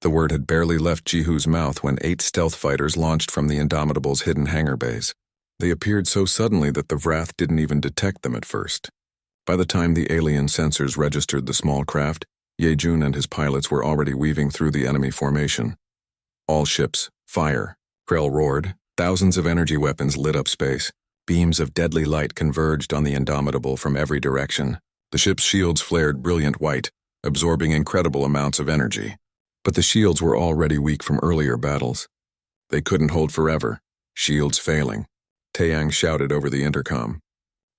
The word had barely left Jehu's mouth when 8 stealth fighters launched from the Indomitable's hidden hangar bays. They appeared so suddenly that the Wrath didn't even detect them at first. By the time the alien sensors registered the small craft, Yejun and his pilots were already weaving through the enemy formation. All ships, fire, Krell roared. Thousands of energy weapons lit up space. Beams of deadly light converged on the Indomitable from every direction. The ship's shields flared brilliant white, absorbing incredible amounts of energy. But the shields were already weak from earlier battles. They couldn't hold forever, shields failing. Taeyang shouted over the intercom.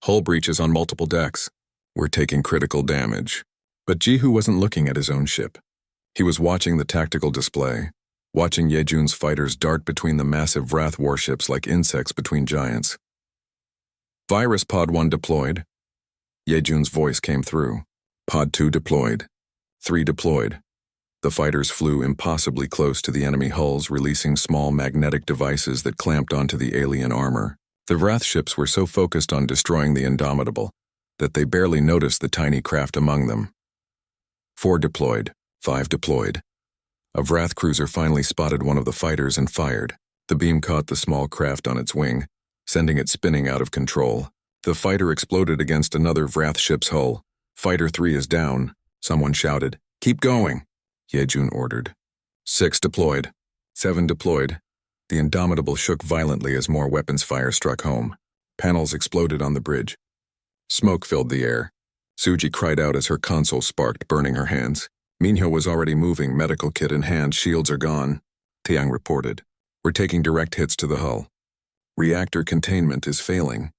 Hull breaches on multiple decks. We're taking critical damage. But Jehu wasn't looking at his own ship. He was watching the tactical display, watching Yejun's fighters dart between the massive Wrath warships like insects between giants. Virus Pod 1 deployed. Yejun's voice came through. Pod 2 deployed. 3 deployed. The fighters flew impossibly close to the enemy hulls, releasing small magnetic devices that clamped onto the alien armor. The Wrath ships were so focused on destroying the Indomitable that they barely noticed the tiny craft among them. 4 deployed. 5 deployed. A Wrath cruiser finally spotted one of the fighters and fired. The beam caught the small craft on its wing, sending it spinning out of control. The fighter exploded against another Wrath ship's hull. Fighter 3 is down, someone shouted. Keep going, Yejun ordered. 6 deployed. 7 deployed. The Indomitable shook violently as more weapons fire struck home. Panels exploded on the bridge. Smoke filled the air. Suji cried out as her console sparked, burning her hands. Minho was already moving, medical kit in hand. Shields are gone, Taeyang reported. We're taking direct hits to the hull. Reactor containment is failing.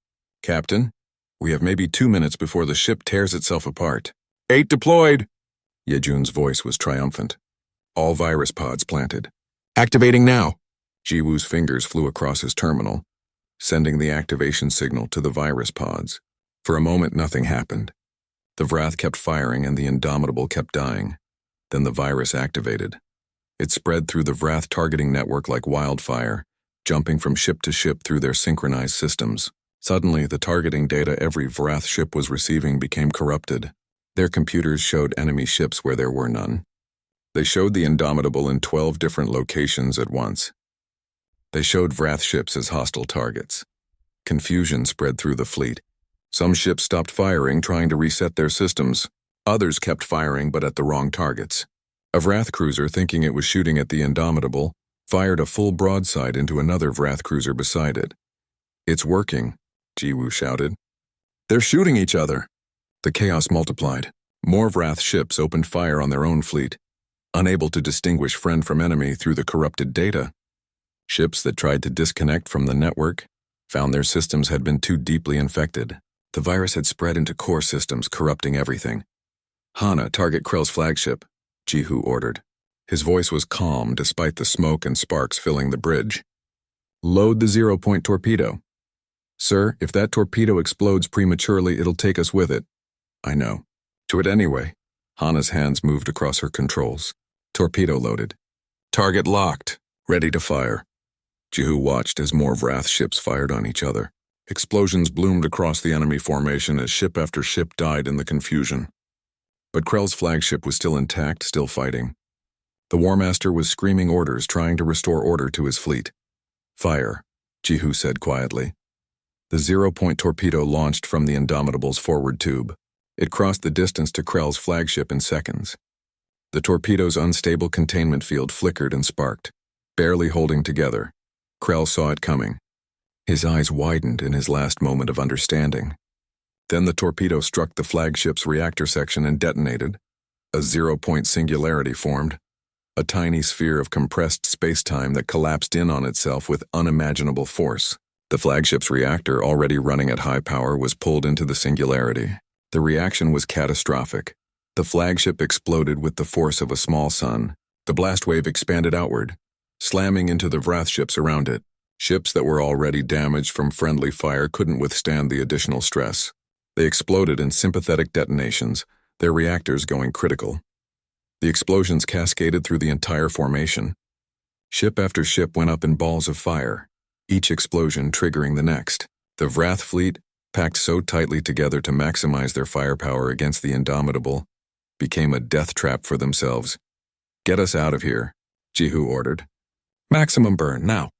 Captain, we have maybe 2 minutes before the ship tears itself apart. 8 deployed! Yejun's voice was triumphant. All virus pods planted. Activating now! Jiwoo's fingers flew across his terminal, sending the activation signal to the virus pods. For a moment, nothing happened. The Wrath kept firing and the Indomitable kept dying. Then the virus activated. It spread through the Wrath targeting network like wildfire, jumping from ship to ship through their synchronized systems. Suddenly, the targeting data every Wrath ship was receiving became corrupted. Their computers showed enemy ships where there were none. They showed the Indomitable in 12 different locations at once. They showed Wrath ships as hostile targets. Confusion spread through the fleet. Some ships stopped firing, trying to reset their systems. Others kept firing, but at the wrong targets. A Wrath cruiser, thinking it was shooting at the Indomitable, fired a full broadside into another Wrath cruiser beside it. It's working, Jiwoo shouted. They're shooting each other. The chaos multiplied. More Wrath ships opened fire on their own fleet, unable to distinguish friend from enemy through the corrupted data. Ships that tried to disconnect from the network found their systems had been too deeply infected. The virus had spread into core systems, corrupting everything. Hana, target Krell's flagship, Jehu ordered. His voice was calm despite the smoke and sparks filling the bridge. Load the 0-point torpedo. Sir, if that torpedo explodes prematurely, it'll take us with it. I know. To it anyway. Hana's hands moved across her controls. Torpedo loaded. Target locked. Ready to fire. Jehu watched as more Wrath ships fired on each other. Explosions bloomed across the enemy formation as ship after ship died in the confusion. But Krell's flagship was still intact, still fighting. The War Master was screaming orders, trying to restore order to his fleet. Fire, Jehu said quietly. The 0-point torpedo launched from the Indomitable's forward tube. It crossed the distance to Krell's flagship in seconds. The torpedo's unstable containment field flickered and sparked, barely holding together. Krell saw it coming. His eyes widened in his last moment of understanding. Then the torpedo struck the flagship's reactor section and detonated. A 0-point singularity formed, a tiny sphere of compressed space-time that collapsed in on itself with unimaginable force. The flagship's reactor, already running at high power, was pulled into the singularity. The reaction was catastrophic. The flagship exploded with the force of a small sun. The blast wave expanded outward, slamming into the Wrath ships around it. Ships that were already damaged from friendly fire couldn't withstand the additional stress. They exploded in sympathetic detonations, their reactors going critical. The explosions cascaded through the entire formation. Ship after ship went up in balls of fire, each explosion triggering the next. The Wrath fleet, packed so tightly together to maximize their firepower against the Indomitable, became a death trap for themselves. Get us out of here, Jihu ordered. Maximum burn, now.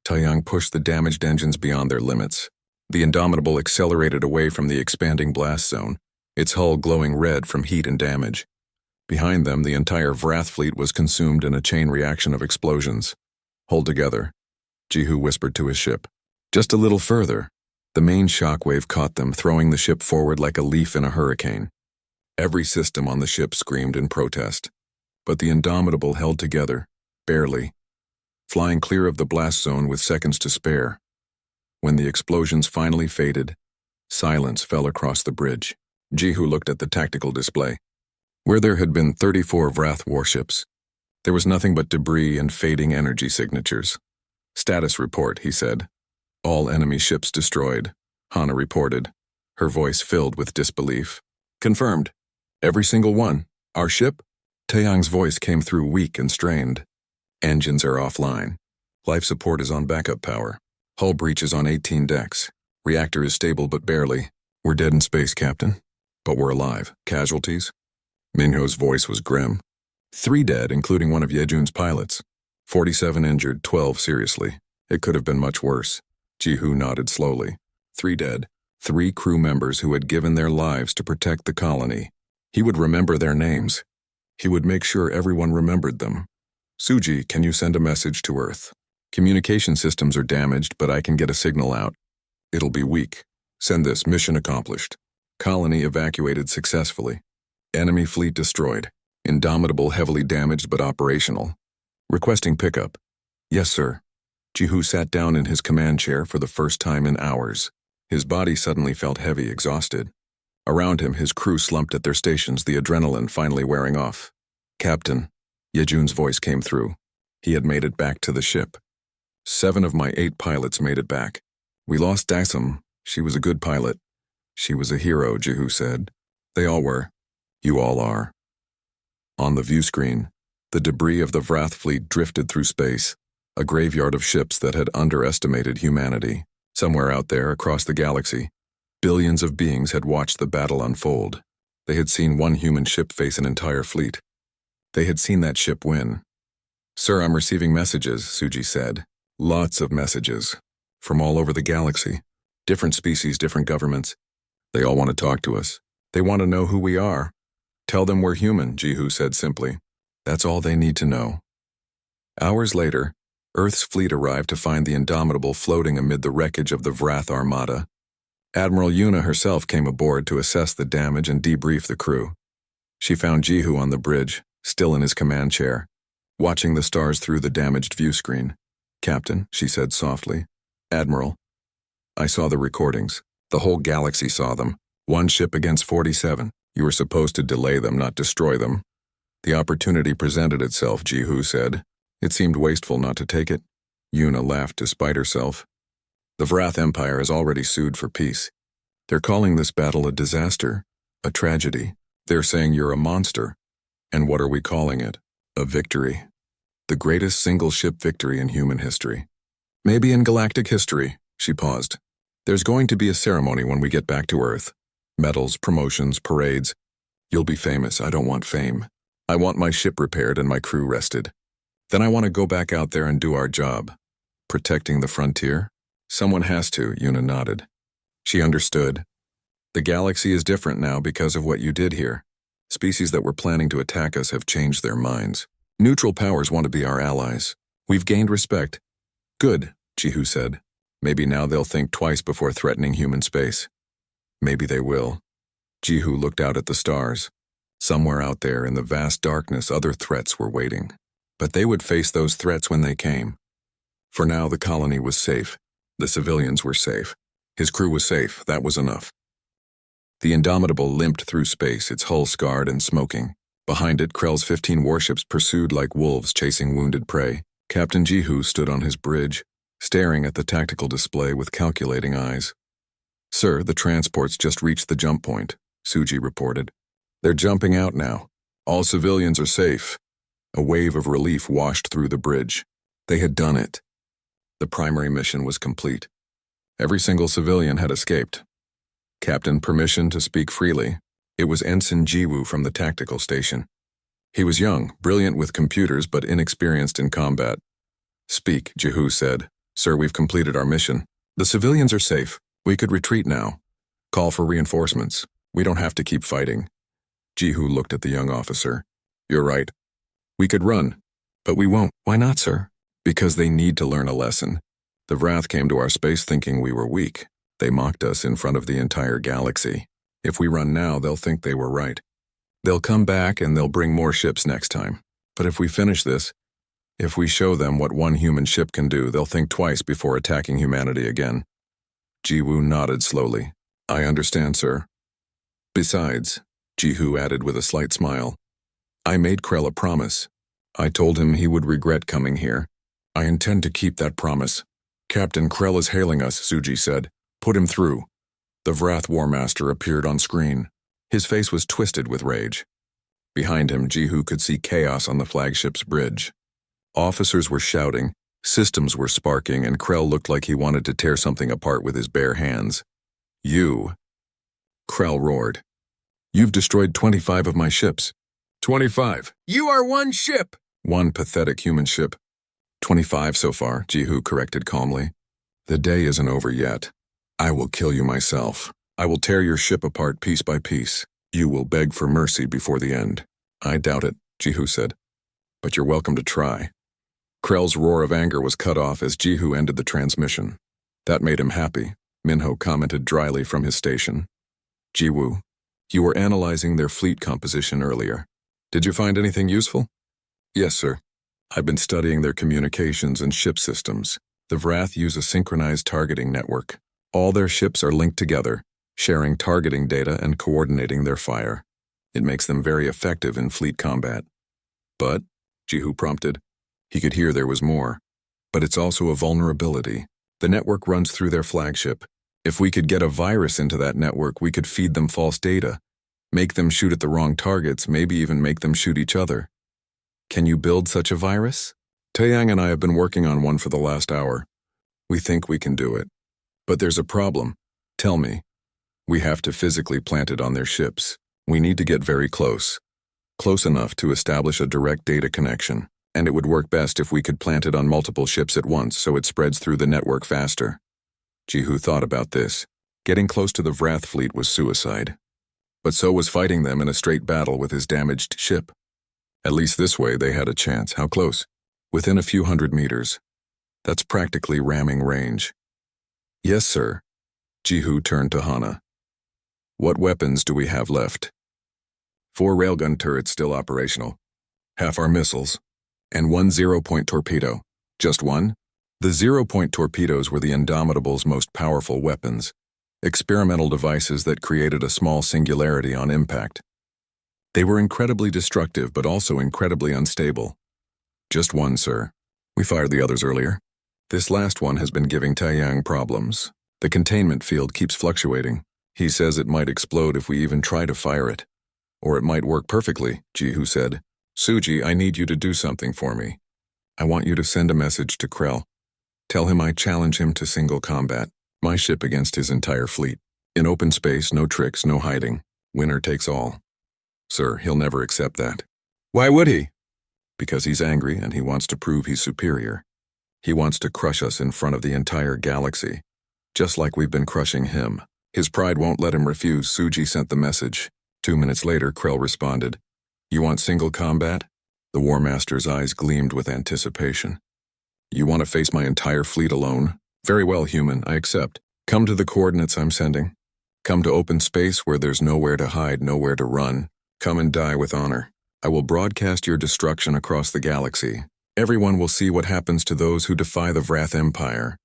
Taeyang pushed the damaged engines beyond their limits. The Indomitable accelerated away from the expanding blast zone, its hull glowing red from heat and damage. Behind them, the entire Vrath fleet was consumed in a chain reaction of explosions. Hold together, Jihu whispered to his ship. Just a little further. The main shockwave caught them, throwing the ship forward like a leaf in a hurricane. Every system on the ship screamed in protest. But the Indomitable held together, barely, flying clear of the blast zone with seconds to spare. When the explosions finally faded, silence fell across the bridge. Jihu looked at the tactical display. Where there had been 34 Vrath warships, there was nothing but debris and fading energy signatures. Status report, he said. All enemy ships destroyed, Hana reported, her voice filled with disbelief. Confirmed. Every single one. Our ship? Taeyang's voice came through weak and strained. Engines are offline. Life support is on backup power. Hull breach is on 18 decks. Reactor is stable but barely. We're dead in space, Captain. But we're alive. Casualties? Minho's voice was grim. 3 dead, including one of Yejun's pilots. 47 injured, 12 seriously. It could have been much worse. Jihu nodded slowly. 3 dead. 3 crew members who had given their lives to protect the colony. He would remember their names. He would make sure everyone remembered them. Suji, can you send a message to Earth? Communication systems are damaged, but I can get a signal out. It'll be weak. Send this, mission accomplished. Colony evacuated successfully. Enemy fleet destroyed. Indomitable heavily damaged but operational. Requesting pickup. Yes, sir. Jihu sat down in his command chair for the first time in hours. His body suddenly felt heavy, exhausted. Around him, his crew slumped at their stations, the adrenaline finally wearing off. Captain, Yejun's voice came through. He had made it back to the ship. 7 of my 8 pilots made it back. We lost Dasam. She was a good pilot. She was a hero, Jihu said. They all were. You all are. On the view screen, the debris of the Vrath fleet drifted through space, a graveyard of ships that had underestimated humanity. Somewhere out there, across the galaxy, billions of beings had watched the battle unfold. They had seen one human ship face an entire fleet. They had seen that ship win. Sir, I'm receiving messages, Suji said. Lots of messages. From all over the galaxy. Different species, different governments. They all want to talk to us. They want to know who we are. Tell them we're human, Jihu said simply. That's all they need to know. Hours later, Earth's fleet arrived to find the Indomitable floating amid the wreckage of the Vrath Armada. Admiral Yuna herself came aboard to assess the damage and debrief the crew. She found Jihu on the bridge, still in his command chair, watching the stars through the damaged view screen. Captain, she said softly. Admiral. I saw the recordings. The whole galaxy saw them. 1 ship against 47. You were supposed to delay them, not destroy them. The opportunity presented itself, Jihu said. It seemed wasteful not to take it. Yuna laughed despite herself. The Vrath Empire has already sued for peace. They're calling this battle a disaster, a tragedy. They're saying you're a monster. And what are we calling it? A victory. The greatest single-ship victory in human history. Maybe in galactic history, she paused. There's going to be a ceremony when we get back to Earth. Medals, promotions, parades. You'll be famous. I don't want fame. I want my ship repaired and my crew rested. Then I want to go back out there and do our job. Protecting the frontier? Someone has to, Yuna nodded. She understood. The galaxy is different now because of what you did here. Species that were planning to attack us have changed their minds. Neutral powers want to be our allies. We've gained respect. Good, Jihu said. Maybe now they'll think twice before threatening human space. Maybe they will. Jihu looked out at the stars. Somewhere out there in the vast darkness, other threats were waiting. But they would face those threats when they came. For now, the colony was safe. The civilians were safe. His crew was safe. That was enough. The Indomitable limped through space, its hull scarred and smoking. Behind it, Krell's 15 warships pursued like wolves chasing wounded prey. Captain Jihu stood on his bridge, staring at the tactical display with calculating eyes. Sir, the transports just reached the jump point, Suji reported. They're jumping out now. All civilians are safe. A wave of relief washed through the bridge. They had done it. The primary mission was complete. Every single civilian had escaped. Captain, permission to speak freely. It was Ensign Jiwoo from the tactical station. He was young, brilliant with computers, but inexperienced in combat. "Speak," Jehu said. "Sir, we've completed our mission. The civilians are safe. We could retreat now. Call for reinforcements. We don't have to keep fighting." Jehu looked at the young officer. "You're right. We could run, but we won't." "Why not, sir?" "Because they need to learn a lesson. The Wrath came to our space thinking we were weak. They mocked us in front of the entire galaxy. If we run now, they'll think they were right. They'll come back and they'll bring more ships next time. But if we finish this, if we show them what one human ship can do, they'll think twice before attacking humanity again." Jiwoo nodded slowly. "I understand, sir. Besides," Jehu added with a slight smile, "I made Krell a promise. I told him he would regret coming here. I intend to keep that promise." "Captain Krell is hailing us," Suji said. "Put him through." The Wrath War Master appeared on screen. His face was twisted with rage. Behind him, Jehu could see chaos on the flagship's bridge. Officers were shouting, systems were sparking, and Krell looked like he wanted to tear something apart with his bare hands. "You," Krell roared. "You've destroyed 25 of my ships." 25. "You are one ship!" "One pathetic human ship." 25 so far, Jehu corrected calmly. "The day isn't over yet. I will kill you myself. I will tear your ship apart piece by piece. You will beg for mercy before the end." "I doubt it," Jehu said. "But you're welcome to try." Krell's roar of anger was cut off as Jehu ended the transmission. That made him happy, Minho commented dryly from his station. "Jiwoo, you were analyzing their fleet composition earlier. Did you find anything useful?" "Yes, sir. I've been studying their communications and ship systems. The Wrath use a synchronized targeting network. All their ships are linked together, sharing targeting data and coordinating their fire. It makes them very effective in fleet combat." "But," Jehu prompted. He could hear there was more. "But it's also a vulnerability. The network runs through their flagship. If we could get a virus into that network, we could feed them false data, make them shoot at the wrong targets, maybe even make them shoot each other." "Can you build such a virus?" "Taeyang and I have been working on one for the last hour. We think we can do it. But there's a problem. Tell me. We have to physically plant it on their ships. We need to get very close. Close enough to establish a direct data connection. And it would work best if we could plant it on multiple ships at once so it spreads through the network faster." Jehu thought about this. Getting close to the Wrath fleet was suicide. But so was fighting them in a straight battle with his damaged ship. At least this way they had a chance. How close? Within a few hundred meters. That's practically ramming range. "Yes, sir." Jehu turned to Hana. "What weapons do we have left?" 4 railgun turrets still operational. Half our missiles. And 1 zero-point torpedo. Just one? The zero-point torpedoes were the Indomitable's most powerful weapons. Experimental devices that created a small singularity on impact. They were incredibly destructive but also incredibly unstable. "Just one, sir. We fired the others earlier. This last one has been giving Taeyang problems. The containment field keeps fluctuating. He says it might explode if we even try to fire it. Or it might work perfectly," Jehu said. "Suji, I need you to do something for me. I want you to send a message to Krell. Tell him I challenge him to single combat, my ship against his entire fleet. In open space, no tricks, no hiding. Winner takes all." "Sir, he'll never accept that." "Why would he?" "Because he's angry and he wants to prove he's superior. He wants to crush us in front of the entire galaxy, just like we've been crushing him. His pride won't let him refuse." Suji sent the message. 2 minutes later, Krell responded. "You want single combat?" The War Master's eyes gleamed with anticipation. "You want to face my entire fleet alone? Very well, human, I accept. Come to the coordinates I'm sending. Come to open space where there's nowhere to hide, nowhere to run. Come and die with honor. I will broadcast your destruction across the galaxy. Everyone will see what happens to those who defy the Wrath Empire."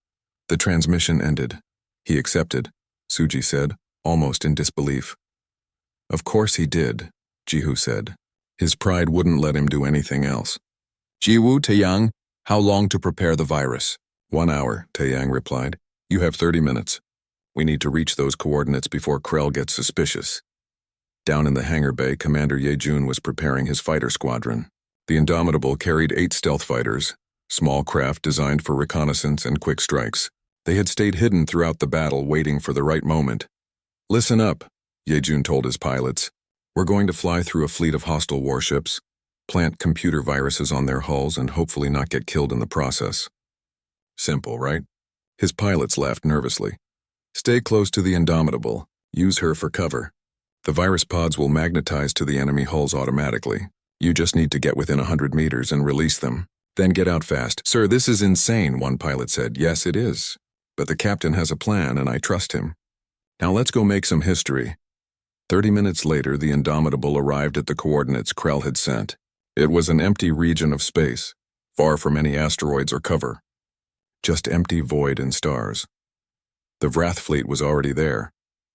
The transmission ended. "He accepted," Suji said, almost in disbelief. "Of course he did," Jehu said. His pride wouldn't let him do anything else. "Jiwoo, Taeyang, how long to prepare the virus?" 1 hour, Taeyang replied. "You have 30 minutes. We need to reach those coordinates before Krell gets suspicious." Down in the hangar bay, Commander Yejun was preparing his fighter squadron. The Indomitable carried 8 stealth fighters, small craft designed for reconnaissance and quick strikes. They had stayed hidden throughout the battle, waiting for the right moment. "Listen up," Yejun told his pilots. "We're going to fly through a fleet of hostile warships. Plant computer viruses on their hulls and hopefully not get killed in the process. Simple, right? His pilots laughed nervously. Stay close to the Indomitable. Use her for cover. The virus pods will magnetize to the enemy hulls automatically. You just need to get within 100 meters and release them. Then get out fast. Sir, this is insane, one pilot said. Yes, it is. But the captain has a plan, and I trust him. Now let's go make some history. 30 minutes later, the Indomitable arrived at the coordinates Krell had sent. It was an empty region of space, far from any asteroids or cover. Just empty void and stars. The Wrath fleet was already there,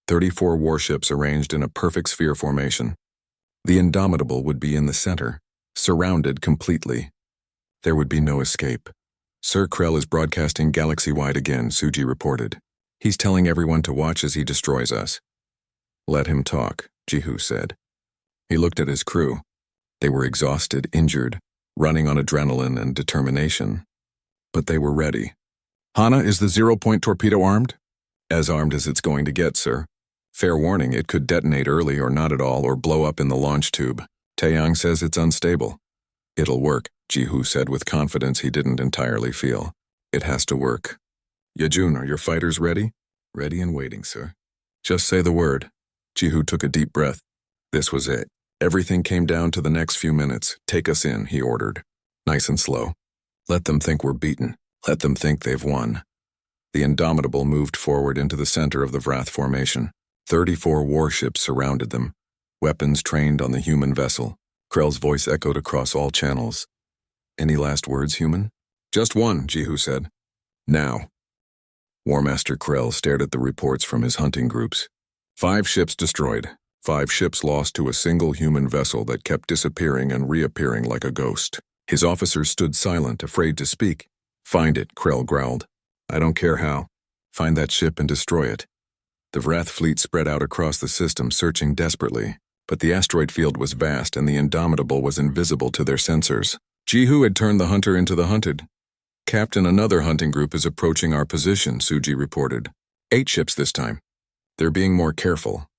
34 warships arranged in a perfect sphere formation. The Indomitable would be in the center, surrounded completely. There would be no escape. Sir Krell is broadcasting galaxy-wide again, Suji reported. He's telling everyone to watch as he destroys us. Let him talk, Jihu said. He looked at his crew. They were exhausted, injured, running on adrenaline and determination. But they were ready. Hana, is the zero-point torpedo armed? As armed as it's going to get, sir. Fair warning, it could detonate early or not at all or blow up in the launch tube. Taeyang says it's unstable. It'll work, Jihu said with confidence he didn't entirely feel. It has to work. Yejun, are your fighters ready? Ready and waiting, sir. Just say the word. Jihu took a deep breath. This was it. Everything came down to the next few minutes. Take us in, he ordered. Nice and slow. Let them think we're beaten. Let them think they've won. The Indomitable moved forward into the center of the Wrath formation. 34 warships surrounded them, weapons trained on the human vessel. Krell's voice echoed across all channels. Any last words, human? Just one, Jihu said. Now. War Master Krell stared at the reports from his hunting groups. 5 ships destroyed. 5 ships lost to a single human vessel that kept disappearing and reappearing like a ghost. His officers stood silent, afraid to speak. Find it, Krell growled. I don't care how. Find that ship and destroy it. The Wrath fleet spread out across the system, searching desperately, but the asteroid field was vast and the Indomitable was invisible to their sensors. Jihu had turned the hunter into the hunted. Captain, another hunting group is approaching our position, Suji reported. 8 ships this time. They're being more careful.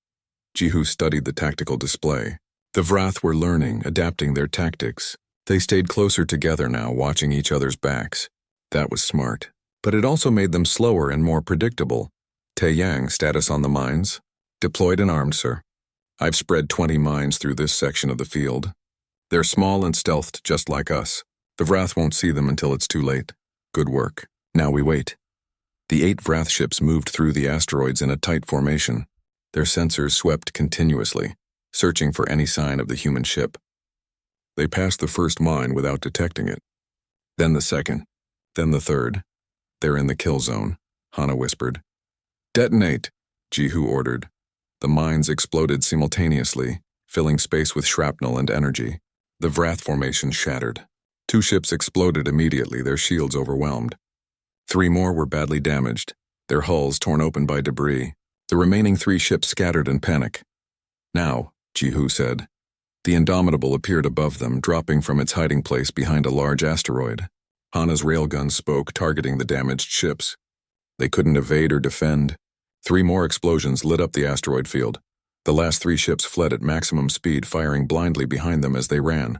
Jihu studied the tactical display. The Wrath were learning, adapting their tactics. They stayed closer together now, watching each other's backs. That was smart. But it also made them slower and more predictable. Taeyang, status on the mines? Deployed and armed, sir. I've spread 20 mines through this section of the field. They're small and stealthed, just like us. The Wrath won't see them until it's too late. Good work. Now we wait. The 8 Wrath ships moved through the asteroids in a tight formation. Their sensors swept continuously, searching for any sign of the human ship. They passed the first mine without detecting it. Then the second. Then the third. They're in the kill zone, Hana whispered. Detonate, Jihu ordered. The mines exploded simultaneously, filling space with shrapnel and energy. The Wrath formation shattered. 2 ships exploded immediately, their shields overwhelmed. 3 more were badly damaged, their hulls torn open by debris. The remaining 3 ships scattered in panic. Now, Jihu said. The Indomitable appeared above them, dropping from its hiding place behind a large asteroid. Hana's railguns spoke, targeting the damaged ships. They couldn't evade or defend. 3 more explosions lit up the asteroid field. The last 3 ships fled at maximum speed, firing blindly behind them as they ran.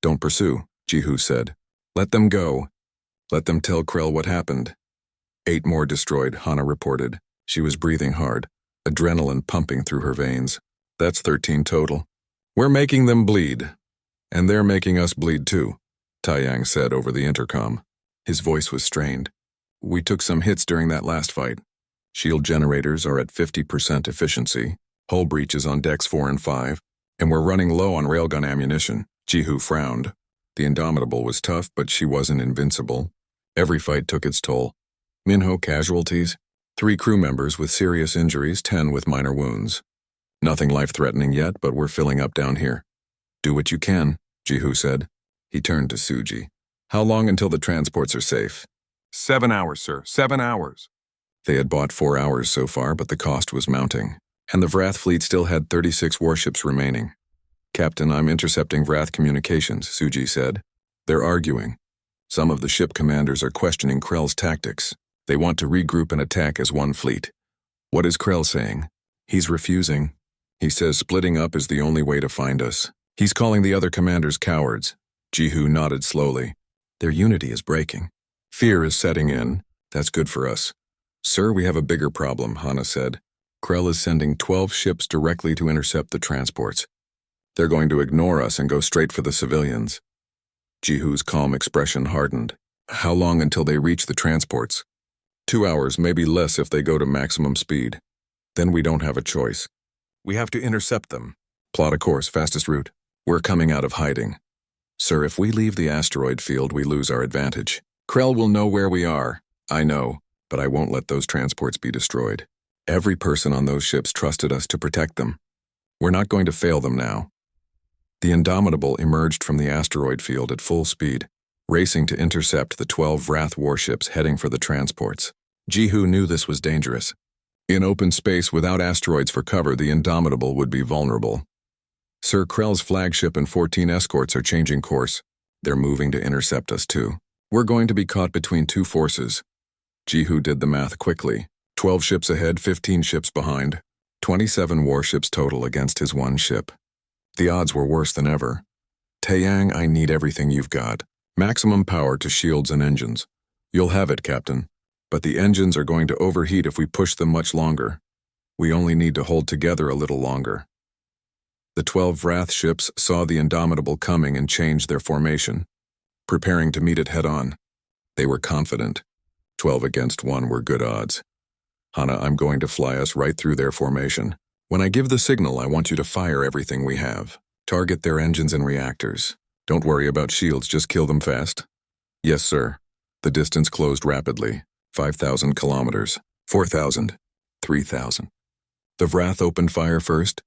Don't pursue, Jihu said. Let them go. Let them tell Krell what happened. 8 more destroyed, Hana reported. She was breathing hard, adrenaline pumping through her veins. That's 13 total. We're making them bleed. And they're making us bleed too, Taeyang said over the intercom. His voice was strained. We took some hits during that last fight. Shield generators are at 50% efficiency, hull breaches on decks 4 and 5, and we're running low on railgun ammunition. Jihu frowned. The Indomitable was tough, but she wasn't invincible. Every fight took its toll. Minho casualties, 3 crew members with serious injuries, 10 with minor wounds. Nothing life-threatening yet, but we're filling up down here. Do what you can, Jihu said. He turned to Suji. How long until the transports are safe? 7 hours, sir. 7 hours. They had bought 4 hours so far, but the cost was mounting. And the Wrath fleet still had 36 warships remaining. Captain, I'm intercepting Wrath communications, Suji said. They're arguing. Some of the ship commanders are questioning Krell's tactics. They want to regroup and attack as one fleet. What is Krell saying? He's refusing. He says splitting up is the only way to find us. He's calling the other commanders cowards. Jehu nodded slowly. Their unity is breaking. Fear is setting in. That's good for us. Sir, we have a bigger problem, Hana said. Krell is sending 12 ships directly to intercept the transports. They're going to ignore us and go straight for the civilians. Jehu's calm expression hardened. How long until they reach the transports? 2 hours, maybe less if they go to maximum speed. Then we don't have a choice. We have to intercept them. Plot a course, fastest route. We're coming out of hiding. Sir, if we leave the asteroid field, we lose our advantage. Krell will know where we are. I know, but I won't let those transports be destroyed. Every person on those ships trusted us to protect them. We're not going to fail them now. The Indomitable emerged from the asteroid field at full speed, racing to intercept the 12 Wrath warships heading for the transports. Jehu knew this was dangerous. In open space without asteroids for cover, the Indomitable would be vulnerable. Sir, Krell's flagship and 14 escorts are changing course. They're moving to intercept us too. We're going to be caught between two forces. Jehu did the math quickly. 12 ships ahead, 15 ships behind. 27 warships total against his one ship. The odds were worse than ever. Taeyang, I need everything you've got. Maximum power to shields and engines. You'll have it, Captain. But the engines are going to overheat if we push them much longer. We only need to hold together a little longer. The 12 Wrath ships saw the Indomitable coming and changed their formation, preparing to meet it head-on. They were confident. 12 against 1 were good odds. Hana, I'm going to fly us right through their formation. When I give the signal, I want you to fire everything we have. Target their engines and reactors. Don't worry about shields, just kill them fast. Yes, sir. The distance closed rapidly. 5,000 kilometers. 4,000. 3,000. The Wrath opened fire first,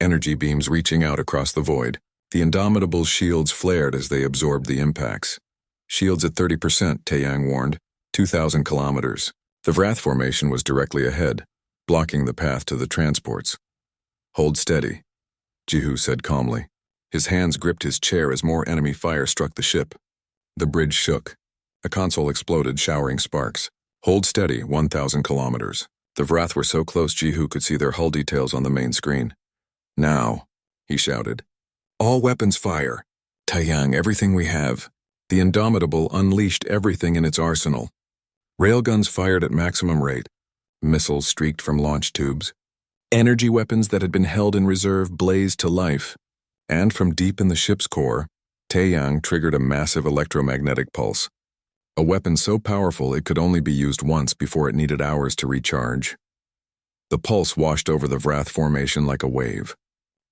energy beams reaching out across the void. The Indomitable's shields flared as they absorbed the impacts. Shields at 30%, Taeyang warned. 2,000 kilometers. The Wrath formation was directly ahead, blocking the path to the transports. Hold steady, Jehu said calmly. His hands gripped his chair as more enemy fire struck the ship. The bridge shook. A console exploded, showering sparks. Hold steady, 1,000 kilometers. The Wrath were so close Jehu could see their hull details on the main screen. Now, he shouted. All weapons fire. Taeyang, everything we have. The Indomitable unleashed everything in its arsenal. Railguns fired at maximum rate. Missiles streaked from launch tubes. Energy weapons that had been held in reserve blazed to life. And from deep in the ship's core, Taeyang triggered a massive electromagnetic pulse. A weapon so powerful it could only be used once before it needed hours to recharge. The pulse washed over the Wrath formation like a wave.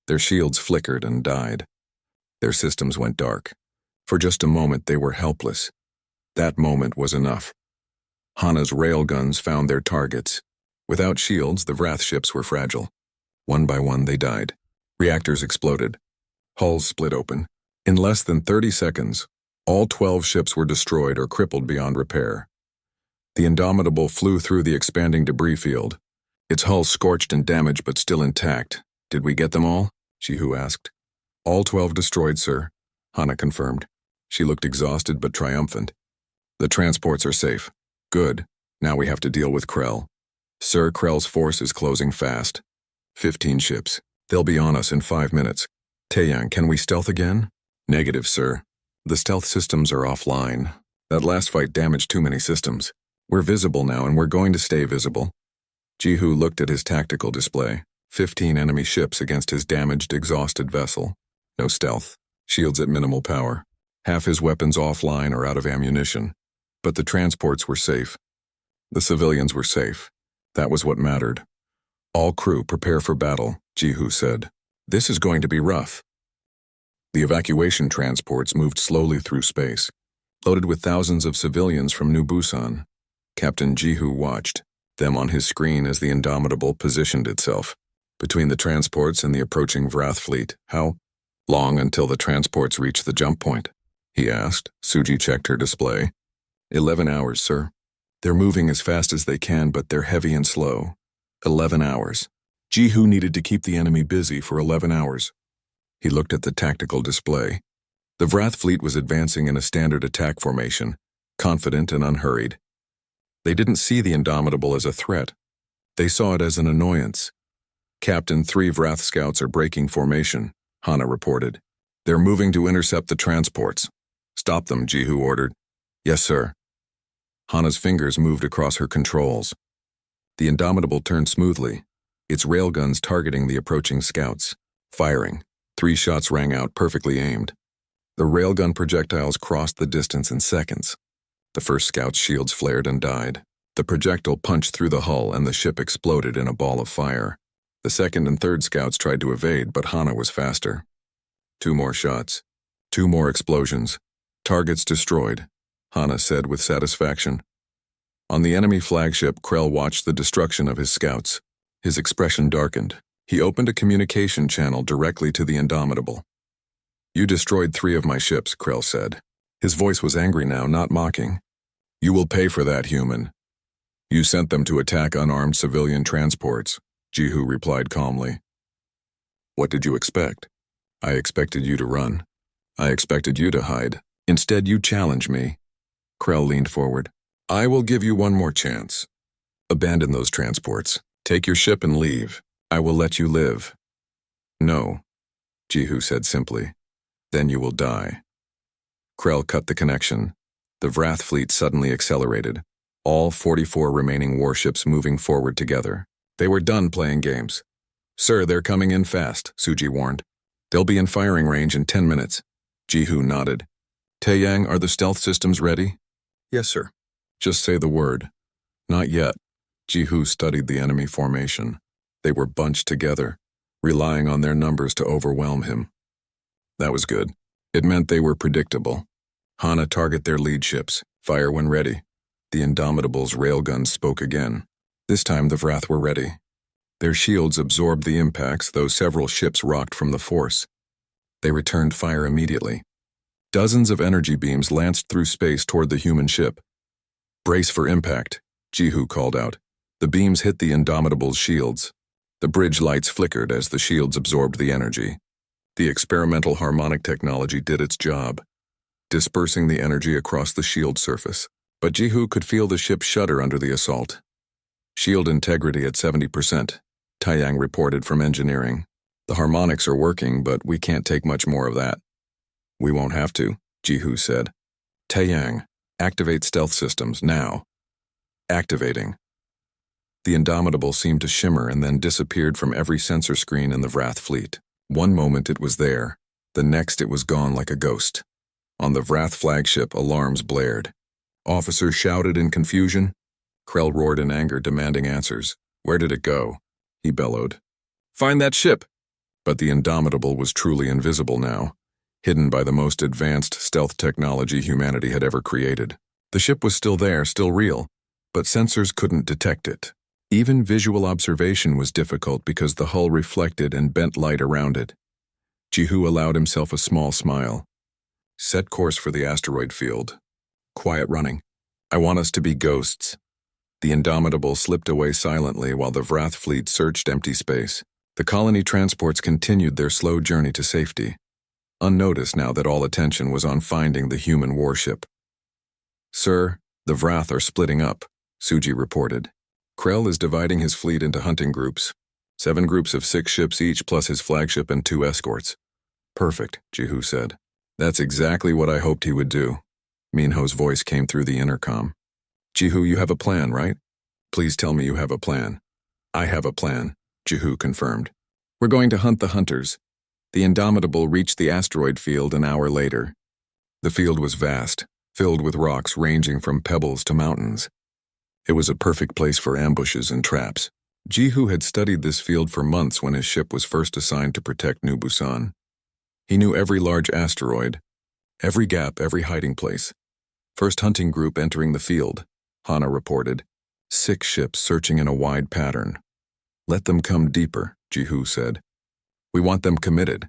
Their shields flickered and died. Their systems went dark. For just a moment they were helpless. That moment was enough. Hana's railguns found their targets. Without shields, the Wrath ships were fragile. One by one they died. Reactors exploded. Hulls split open. In less than 30 seconds, all 12 ships were destroyed or crippled beyond repair. The Indomitable flew through the expanding debris field. Its hull scorched and damaged but still intact. Did we get them all? Jehu asked. All 12 destroyed, sir, Hana confirmed. She looked exhausted but triumphant. The transports are safe. Good. Now we have to deal with Krell. Sir, Krell's force is closing fast. 15 ships. They'll be on us in 5 minutes. Taeyang, can we stealth again? Negative, sir. The stealth systems are offline. That last fight damaged too many systems. We're visible now and we're going to stay visible. Jehu looked at his tactical display. 15 enemy ships against his damaged, exhausted vessel. No stealth. Shields at minimal power. Half his weapons offline or out of ammunition. But the transports were safe. The civilians were safe. That was what mattered. All crew prepare for battle, Jehu said. This is going to be rough. The evacuation transports moved slowly through space, loaded with thousands of civilians from New Busan. Captain Jehu watched them on his screen as the Indomitable positioned itself. Between the transports and the approaching Wrath fleet, how long until the transports reach the jump point? He asked. Suji checked her display. 11 hours, sir. They're moving as fast as they can, but they're heavy and slow. 11 hours. Jehu needed to keep the enemy busy for 11 hours. He looked at the tactical display. The Wrath fleet was advancing in a standard attack formation, confident and unhurried. They didn't see the Indomitable as a threat. They saw it as an annoyance. Captain, 3 Wrath scouts are breaking formation, Hana reported. They're moving to intercept the transports. Stop them, Jehu ordered. Yes, sir. Hana's fingers moved across her controls. The Indomitable turned smoothly, its railguns targeting the approaching scouts. Firing. 3 shots rang out, perfectly aimed. The railgun projectiles crossed the distance in seconds. The first scout's shields flared and died. The projectile punched through the hull and the ship exploded in a ball of fire. The second and third scouts tried to evade, but Hana was faster. 2 more shots. 2 more explosions. Targets destroyed, Hana said with satisfaction. On the enemy flagship, Krell watched the destruction of his scouts. His expression darkened. He opened a communication channel directly to the Indomitable. You destroyed 3 of my ships, Krell said. His voice was angry now, not mocking. You will pay for that, human. You sent them to attack unarmed civilian transports, Jehu replied calmly. What did you expect? I expected you to run. I expected you to hide. Instead, you challenge me. Krell leaned forward. I will give you one more chance. Abandon those transports. Take your ship and leave. I will let you live. No, Jehu said simply. Then you will die. Krell cut the connection. The Wrath fleet suddenly accelerated, all 44 remaining warships moving forward together. They were done playing games. Sir, they're coming in fast, Suji warned. They'll be in firing range in 10 minutes. Jehu nodded. Taeyang, are the stealth systems ready? Yes, sir. Just say the word. Not yet. Jehu studied the enemy formation. They were bunched together, relying on their numbers to overwhelm him. That was good. It meant they were predictable. Hana, target their lead ships. Fire when ready. The Indomitable's railguns spoke again. This time the Wrath were ready. Their shields absorbed the impacts, though several ships rocked from the force. They returned fire immediately. Dozens of energy beams lanced through space toward the human ship. Brace for impact, Jehu called out. The beams hit the Indomitable's shields. The bridge lights flickered as the shields absorbed the energy. The experimental harmonic technology did its job, dispersing the energy across the shield surface. But Jehu could feel the ship shudder under the assault. Shield integrity at 70%, Taeyang reported from engineering. The harmonics are working, but we can't take much more of that. We won't have to, Jehu said. Taeyang, activate stealth systems, now. Activating. The Indomitable seemed to shimmer and then disappeared from every sensor screen in the Wrath fleet. One moment it was there, the next it was gone like a ghost. On the Wrath flagship, alarms blared. Officers shouted in confusion. Krell roared in anger, demanding answers. Where did it go? He bellowed. Find that ship! But the Indomitable was truly invisible now, hidden by the most advanced stealth technology humanity had ever created. The ship was still there, still real, but sensors couldn't detect it. Even visual observation was difficult because the hull reflected and bent light around it. Jehu allowed himself a small smile. Set course for the asteroid field. Quiet running. I want us to be ghosts. The Indomitable slipped away silently while the Wrath fleet searched empty space. The colony transports continued their slow journey to safety, unnoticed now that all attention was on finding the human warship. Sir, the Wrath are splitting up, Suji reported. Krell is dividing his fleet into hunting groups. 7 groups of 6 ships each plus his flagship and 2 escorts. Perfect, Jehu said. That's exactly what I hoped he would do. Minho's voice came through the intercom. Jehu, you have a plan, right? Please tell me you have a plan. I have a plan, Jehu confirmed. We're going to hunt the hunters. The Indomitable reached the asteroid field an hour later. The field was vast, filled with rocks ranging from pebbles to mountains. It was a perfect place for ambushes and traps. Jehu had studied this field for months when his ship was first assigned to protect New Busan. He knew every large asteroid, every gap, every hiding place. First hunting group entering the field, Hana reported. 6 ships searching in a wide pattern. Let them come deeper, Jehu said. We want them committed.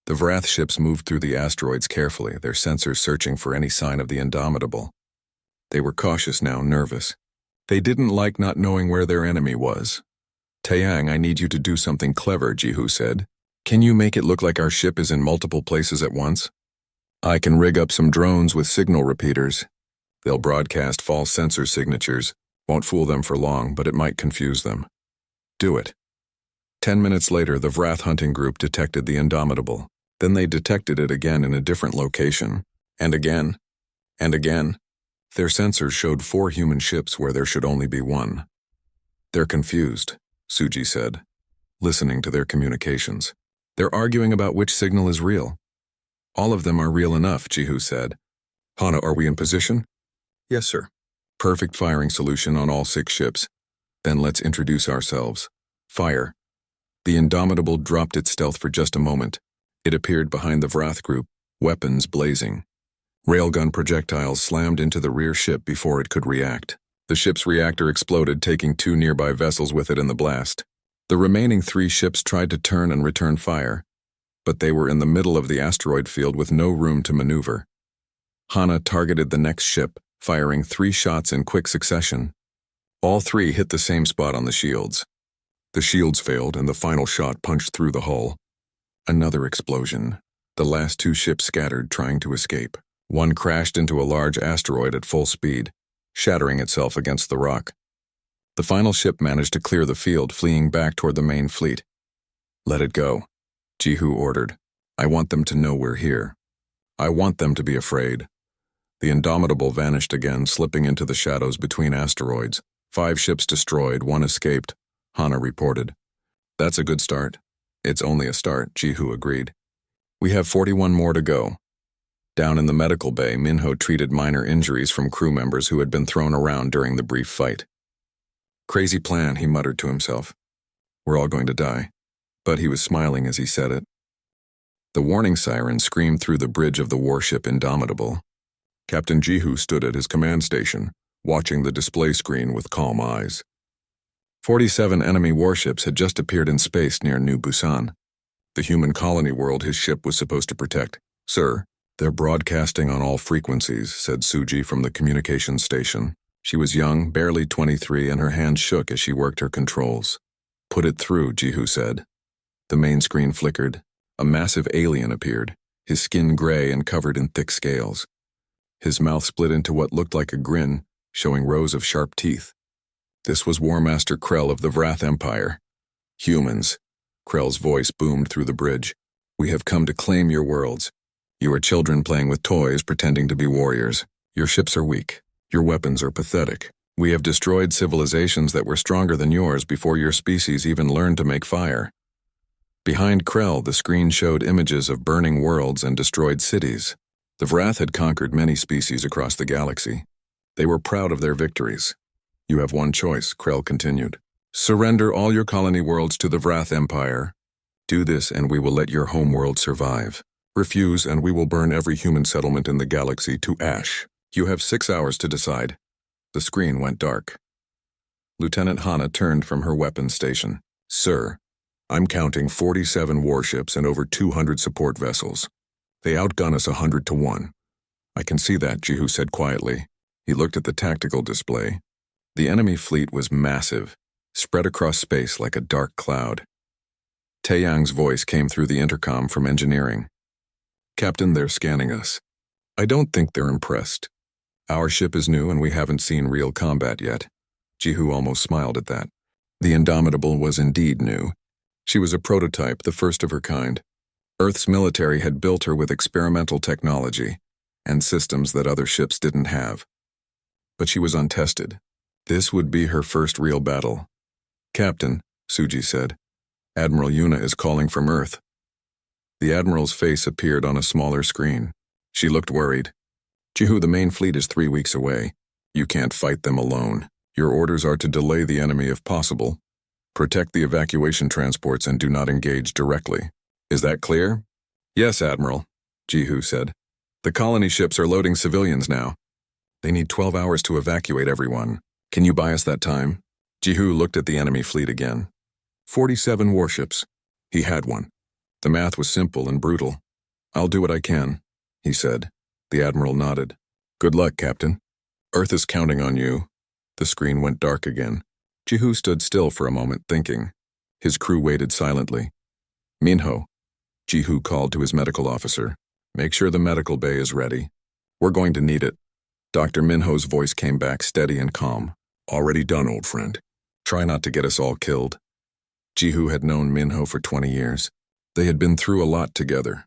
The Wrath ships moved through the asteroids carefully, their sensors searching for any sign of the Indomitable. They were cautious now, nervous. They didn't like not knowing where their enemy was. Taeyang, I need you to do something clever, Jehu said. Can you make it look like our ship is in multiple places at once? I can rig up some drones with signal repeaters. They'll broadcast false sensor signatures. Won't fool them for long, but it might confuse them. Do it. 10 minutes later, the Wrath hunting group detected the Indomitable. Then they detected it again in a different location. And again. And again. Their sensors showed 4 human ships where there should only be 1. They're confused, Suji said, listening to their communications. They're arguing about which signal is real. All of them are real enough, Jihu said. Hana, are we in position? Yes, sir. Perfect firing solution on all 6 ships. Then let's introduce ourselves. Fire. The Indomitable dropped its stealth for just a moment. It appeared behind the Vrath group, weapons blazing. Railgun projectiles slammed into the rear ship before it could react. The ship's reactor exploded, taking 2 nearby vessels with it in the blast. The remaining 3 ships tried to turn and return fire, but they were in the middle of the asteroid field with no room to maneuver. Hana targeted the next ship, firing 3 shots in quick succession. All 3 hit the same spot on the shields. The shields failed, and the final shot punched through the hull. Another explosion. The last 2 ships scattered, trying to escape. One crashed into a large asteroid at full speed, shattering itself against the rock. The final ship managed to clear the field, fleeing back toward the main fleet. Let it go, Jihu ordered. I want them to know we're here. I want them to be afraid. The Indomitable vanished again, slipping into the shadows between asteroids. 5 ships destroyed, 1 escaped, Hana reported. That's a good start. It's only a start, Jihu agreed. We have 41 more to go. Down in the medical bay, Minho treated minor injuries from crew members who had been thrown around during the brief fight. Crazy plan, he muttered to himself. We're all going to die. But he was smiling as he said it. The warning siren screamed through the bridge of the warship Indomitable. Captain Jihu stood at his command station, watching the display screen with calm eyes. 47 enemy warships had just appeared in space near New Busan, the human colony world his ship was supposed to protect. Sir, they're broadcasting on all frequencies, said Suji from the communications station. She was young, barely 23, and her hands shook as she worked her controls. Put it through, Jihu said. The main screen flickered. A massive alien appeared, his skin gray and covered in thick scales. His mouth split into what looked like a grin, showing rows of sharp teeth. This was War Master Krell of the Vrath Empire. Humans. Krell's voice boomed through the bridge. We have come to claim your worlds. You are children playing with toys, pretending to be warriors. Your ships are weak. Your weapons are pathetic. We have destroyed civilizations that were stronger than yours before your species even learned to make fire. Behind Krell, the screen showed images of burning worlds and destroyed cities. The Vrath had conquered many species across the galaxy. They were proud of their victories. You have one choice, Krell continued. Surrender all your colony worlds to the Vrath Empire. Do this and we will let your homeworld survive. Refuse and we will burn every human settlement in the galaxy to ash. You have 6 hours to decide. The screen went dark. Lieutenant Hana turned from her weapons station. Sir, I'm counting 47 warships and over 200 support vessels. They outgun us 100 to 1. I can see that, Jihu said quietly. He looked at the tactical display. The enemy fleet was massive, spread across space like a dark cloud. Taeyang's voice came through the intercom from engineering. Captain, they're scanning us. I don't think they're impressed. Our ship is new and we haven't seen real combat yet. Jihu almost smiled at that. The Indomitable was indeed new. She was a prototype, the first of her kind. Earth's military had built her with experimental technology and systems that other ships didn't have. But she was untested. This would be her first real battle. Captain, Suji said, Admiral Yuna is calling from Earth. The Admiral's face appeared on a smaller screen. She looked worried. Jihu, the main fleet is 3 weeks away. You can't fight them alone. Your orders are to delay the enemy if possible. Protect the evacuation transports and do not engage directly. Is that clear? Yes, Admiral, Jihu said. The colony ships are loading civilians now. They need 12 hours to evacuate everyone. Can you buy us that time? Jihu looked at the enemy fleet again. 47 warships. He had one. The math was simple and brutal. I'll do what I can, he said. The Admiral nodded. Good luck, Captain. Earth is counting on you. The screen went dark again. Jihu stood still for a moment, thinking. His crew waited silently. Minho, Jihu called to his medical officer. Make sure the medical bay is ready. We're going to need it. Dr. Minho's voice came back steady and calm. Already done, old friend. Try not to get us all killed. Jihu had known Minho for 20 years. They had been through a lot together.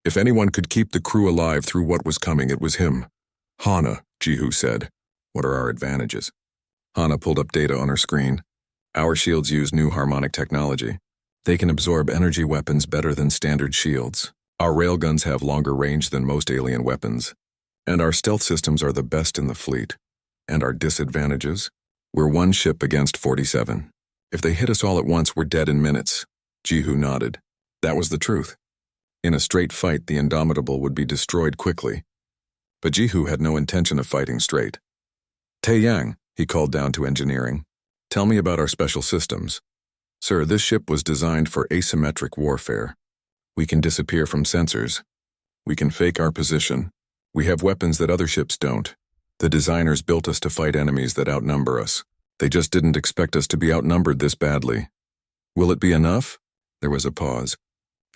If anyone could keep the crew alive through what was coming, it was him. Hana, Jehu said. What are our advantages? Hana pulled up data on her screen. Our shields use new harmonic technology. They can absorb energy weapons better than standard shields. Our railguns have longer range than most alien weapons. And our stealth systems are the best in the fleet. And our disadvantages? We're one ship against 47. If they hit us all at once, we're dead in minutes. Jehu nodded. That was the truth. In a straight fight, the Indomitable would be destroyed quickly. But Jehu had no intention of fighting straight. Taeyang, he called down to engineering. Tell me about our special systems. Sir, this ship was designed for asymmetric warfare. We can disappear from sensors. We can fake our position. We have weapons that other ships don't. The designers built us to fight enemies that outnumber us. They just didn't expect us to be outnumbered this badly. Will it be enough? There was a pause.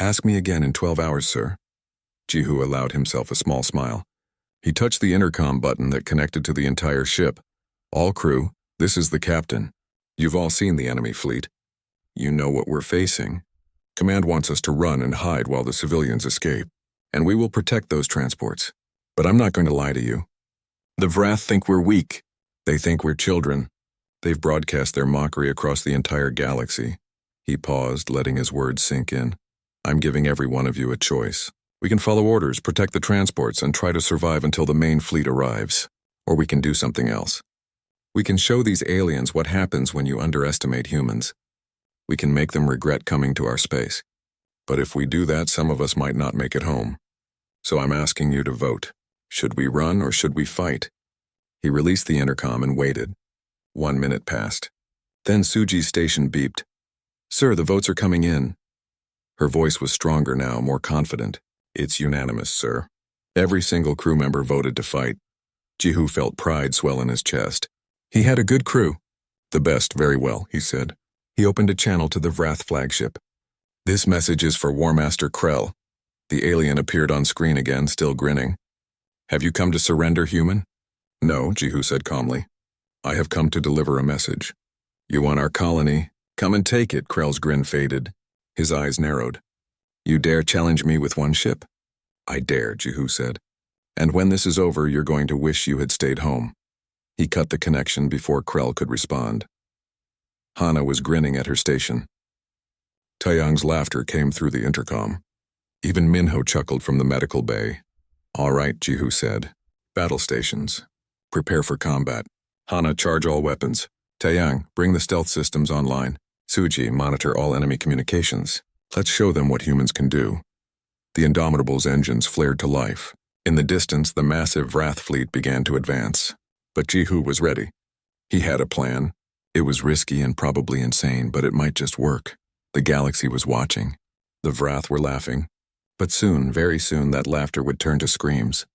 Ask me again in 12 hours, sir. Jehu allowed himself a small smile. He touched the intercom button that connected to the entire ship. All crew, this is the captain. You've all seen the enemy fleet. You know what we're facing. Command wants us to run and hide while the civilians escape, and we will protect those transports. But I'm not going to lie to you. The Vrath think we're weak. They think we're children. They've broadcast their mockery across the entire galaxy. He paused, letting his words sink in. I'm giving every one of you a choice. We can follow orders, protect the transports, and try to survive until the main fleet arrives. Or we can do something else. We can show these aliens what happens when you underestimate humans. We can make them regret coming to our space. But if we do that, some of us might not make it home. So I'm asking you to vote. Should we run or should we fight? He released the intercom and waited. 1 minute passed. Then Suji's station beeped. Sir, the votes are coming in. Her voice was stronger now, more confident. It's unanimous, sir. Every single crew member voted to fight. Jehu felt pride swell in his chest. He had a good crew. The best, very well, he said. He opened a channel to the Vrath flagship. This message is for War Master Krell. The alien appeared on screen again, still grinning. Have you come to surrender, human? No, Jehu said calmly. I have come to deliver a message. You want our colony? Come and take it, Krell's grin faded. His eyes narrowed. You dare challenge me with one ship? I dare, Jehu said. And when this is over, you're going to wish you had stayed home. He cut the connection before Krell could respond. Hana was grinning at her station. Taeyang's laughter came through the intercom. Even Minho chuckled from the medical bay. All right, Jehu said. Battle stations. Prepare for combat. Hana, charge all weapons. Taeyang, bring the stealth systems online. Suji, monitor all enemy communications. Let's show them what humans can do. The Indomitable's engines flared to life. In the distance, the massive Vrath fleet began to advance. But Jehu was ready. He had a plan. It was risky and probably insane, but it might just work. The galaxy was watching. The Vrath were laughing. But soon, very soon, that laughter would turn to screams.